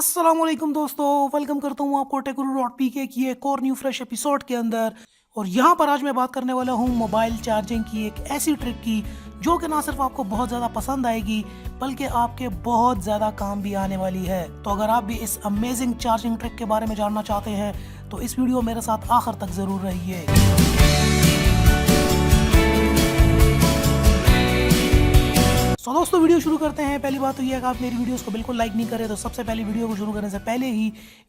अस्सलामुअलैकुम दोस्तों, वेलकम करता हूँ आपको Urdu.PK की एक और न्यू फ्रेश एपिसोड के अंदर। और यहाँ पर आज मैं बात करने वाला हूँ मोबाइल चार्जिंग की एक ऐसी ट्रिक की जो कि ना सिर्फ आपको बहुत ज़्यादा पसंद आएगी बल्कि आपके बहुत ज़्यादा काम भी आने वाली है। तो अगर आप भी इस अमेजिंग चार्जिंग ट्रिक के बारे में जानना चाहते हैं तो इस वीडियो मेरे साथ आखिर तक ज़रूर रहिए। तो दोस्तों वीडियो शुरू करते हैं। पहली बात तो ये है कि आप मेरी वीडियोस को बिल्कुल लाइक नहीं करें तो सबसे पहले वीडियो को शुरू करने से पहले ही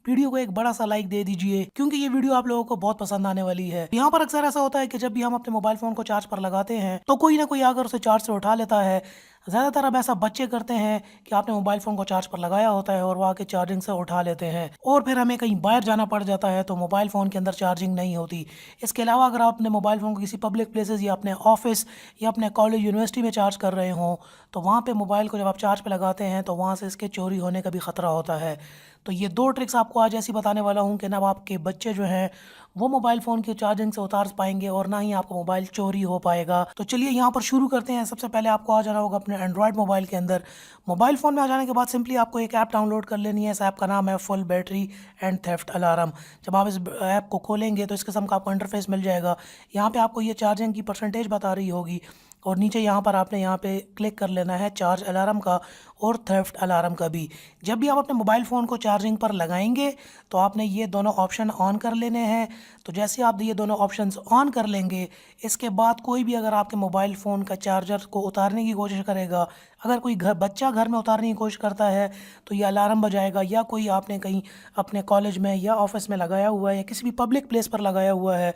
वीडियो को एक बड़ा सा लाइक दे दीजिए, क्योंकि ये वीडियो आप लोगों को बहुत पसंद आने वाली है। यहाँ पर अक्सर ऐसा होता है कि जब भी हम अपने मोबाइल फोन को चार्ज पर लगाते हैं तो कोई ना कोई आकर उसे चार्ज से उठा लेता है। ज़्यादातर अब ऐसा बच्चे करते हैं कि आपने मोबाइल फ़ोन को चार्ज पर लगाया होता है और वो आके चार्जिंग से उठा लेते हैं और फिर हमें कहीं बाहर जाना पड़ जाता है तो मोबाइल फ़ोन के अंदर चार्जिंग नहीं होती। इसके अलावा अगर आप अपने मोबाइल फ़ोन को किसी पब्लिक प्लेसेस या अपने ऑफिस या अपने कॉलेज यूनिवर्सिटी में चार्ज कर रहे हों तो वहाँ पे मोबाइल को जब आप चार्ज पे लगाते हैं तो वहाँ से इसके चोरी होने का भी ख़तरा होता है। तो ये दो ट्रिक्स आपको आज ऐसी बताने वाला हूँ कि ना आपके बच्चे जो हैं वो मोबाइल फ़ोन की चार्जिंग से उतार पाएंगे और ना ही आपका मोबाइल चोरी हो पाएगा। तो चलिए यहाँ पर शुरू करते हैं। सबसे पहले आपको आ जाना होगा अपने एंड्रॉयड मोबाइल के अंदर। मोबाइल फ़ोन में आ जाने के बाद सिंपली आपको एक ऐप डाउनलोड कर लेनी है। इस ऐप का नाम है full battery and theft alarm. जब आप इस ऐप को खोलेंगे तो इस किस्म का आपको इंटरफेस मिल जाएगा। यहाँ पे आपको ये चार्जिंग की परसेंटेज बता रही होगी और नीचे यहाँ पर आपने यहाँ पे क्लिक कर लेना है चार्ज अलार्म का और थेफ्ट अलार्म का भी। जब भी आप अपने मोबाइल फ़ोन को चार्जिंग पर लगाएंगे तो आपने ये दोनों ऑप्शन ऑन कर लेने हैं। तो जैसे आप ये दोनों ऑप्शंस ऑन कर लेंगे इसके बाद कोई भी अगर आपके मोबाइल फ़ोन का चार्जर को उतारने की कोशिश करेगा, अगर कोई बच्चा घर में उतारने की कोशिश करता है तो ये अलार्म बजाएगा, या कोई आपने कहीं अपने कॉलेज में या ऑफिस में लगाया हुआ है या किसी भी पब्लिक प्लेस पर लगाया हुआ है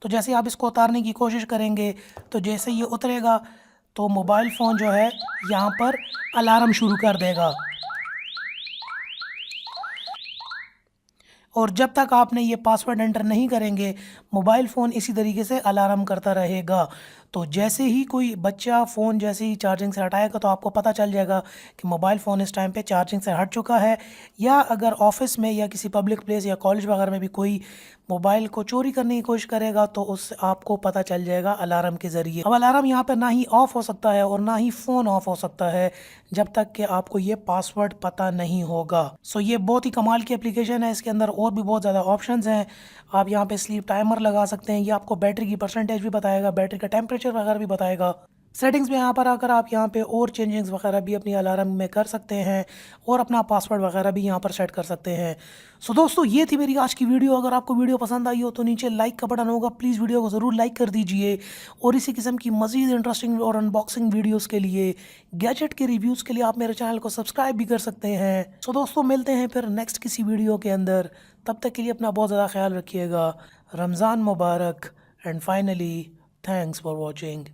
तो जैसे आप इसको उतारने की कोशिश करेंगे तो जैसे ये उतरेगा तो मोबाइल फ़ोन जो है यहाँ पर अलार्म शुरू कर देगा और जब तक आपने ये पासवर्ड एंटर नहीं करेंगे मोबाइल फ़ोन इसी तरीके से अलार्म करता रहेगा। तो जैसे ही कोई बच्चा फ़ोन जैसे ही चार्जिंग से हटाएगा तो आपको पता चल जाएगा कि मोबाइल फ़ोन इस टाइम पे चार्जिंग से हट चुका है। या अगर ऑफिस में या किसी पब्लिक प्लेस या कॉलेज वगैरह में भी कोई मोबाइल को चोरी करने की कोशिश करेगा तो उससे आपको पता चल जाएगा अलार्म के ज़रिए। अब अलार्म यहाँ पर ना ही ऑफ़ हो सकता है और ना ही फ़ोन ऑफ़ हो सकता है जब तक कि आपको ये पासवर्ड पता नहीं होगा। सो ये बहुत ही कमाल की एप्लीकेशन है। इसके अंदर और भी बहुत ज़्यादा ऑप्शंस हैं। आप यहाँ पे स्लीप टाइमर लगा सकते हैं, ये आपको बैटरी की परसेंटेज भी बताएगा, बैटरी का टेम्परेचर वगैरह भी बताएगा। सेटिंग्स में यहाँ पर आकर आप यहाँ पे और चेंजिंग्स वगैरह भी अपनी अलार्म में कर सकते हैं और अपना पासवर्ड वगैरह भी यहाँ पर सेट कर सकते हैं। सो दोस्तों ये थी मेरी आज की वीडियो। अगर आपको वीडियो पसंद आई हो तो नीचे लाइक का बटन होगा, प्लीज़ वीडियो को ज़रूर लाइक कर दीजिए। और इसी किस्म की मज़ीद इंटरेस्टिंग और अनबॉक्सिंग वीडियोज़ के लिए, गैजेट के रिव्यूज़ के लिए आप मेरे चैनल को सब्सक्राइब भी कर सकते हैं। सो दोस्तों मिलते हैं फिर नेक्स्ट किसी वीडियो के अंदर। तब तक के लिए अपना बहुत ज़्यादा ख्याल रखिएगा। रमज़ान मुबारक and finally thanks for watching.